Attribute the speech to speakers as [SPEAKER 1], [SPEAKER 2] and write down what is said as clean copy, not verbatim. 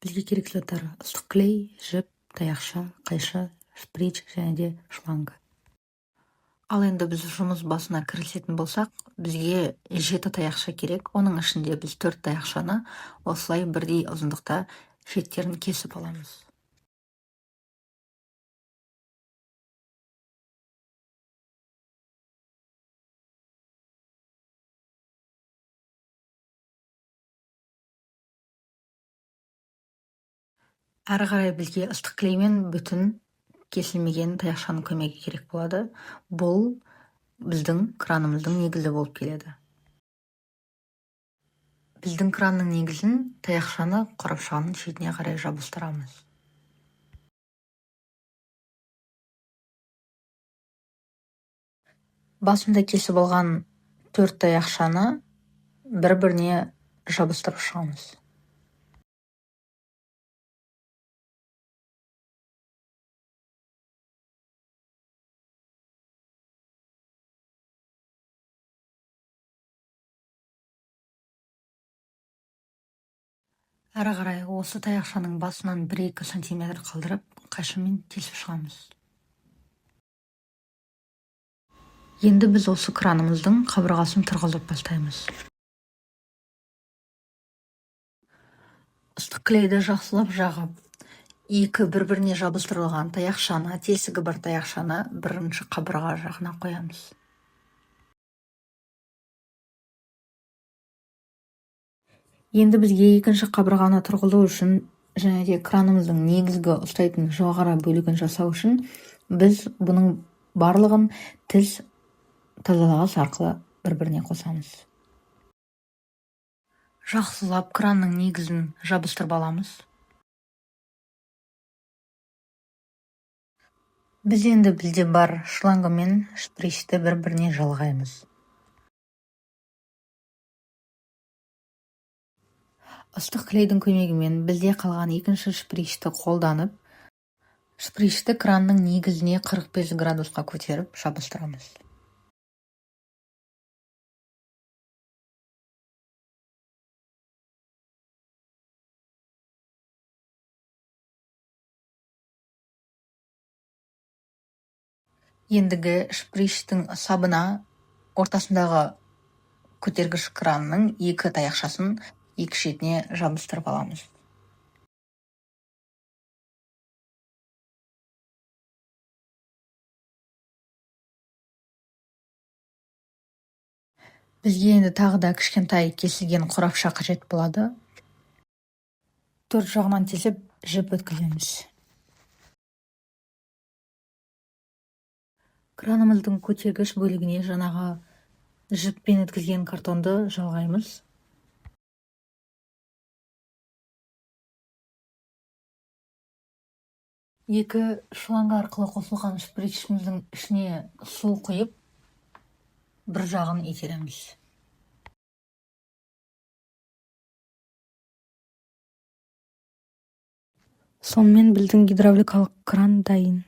[SPEAKER 1] Бізге керекті заттар ыстық клей, жіп, таяқша, қайшы, шприц және де шланга. Ал енді біз жұмыс басына кірісетін болсақ, бізге 7 таяқша керек. Оның ішінде біз 4 таяқшаны осылай бірдей ұзындықта шеттерін кесіп аламыз. Әрі қарай бізге ыстық клеймен бүтін кесілмеген таяқшаның көмегі керек болады. Бұл біздің кранымыздың негізі болып келеді. Біздің кранның негізін таяқшаны қорапшаның шетіне қарай жабыстырамыз. Басында кесіп алған 4 таяқшаны бір-біріне жабыстырып шығамыз. Әрі қарай осы таяқшаның басынан 1-2 сантиметр қалдырып, қайшымен тесіп шығамыз. Енді біз осы кранымыздың қабырғасын тұрғызып бастаймыз. Ыстық клейді жақсылап жағып, 2 бір-біріне жабыстырылған таяқшаны, тесігі бар таяқшаны бірінші қабырға жағына қоямыз. Енді бізге екінші қабырғаны тұрғызу үшін және де кранымыздың негізгі ұстайтын жоғары бөлігін жасау үшін біз бұның барлығын тіс тазалағыш арқылы бір-біріне қосамыз. Жақсылап кранның негізін жабыстырып аламыз. Біз енді бізде бар шланга мен шприцті бір-біріне жалғаймыз. Ыстық клейдің көмегімен бізде қалған екінші шприцті қолданып, шприцті кранның негізіне 45 градусқа көтеріп жабыстырамыз. Ендігі шприцтің сабына ортасындағы көтергіш кранның 2 таяқшасын 2 шетіне жабыстырып аламыз. Бізге енді тағы да кішкентай кесілген қорапша қажет болады. 4 жағынан тесіп, жіп өткіземіз. Кранымыздың көтергіш бөлігіне жаңағы жіппен өткізген картонды жалғаймыз. Екі шланга арқылы қосылған шприціміздің ішіне су құйып, бір жағын итереміз. Сонымен біздің гидравликалық кран дайын.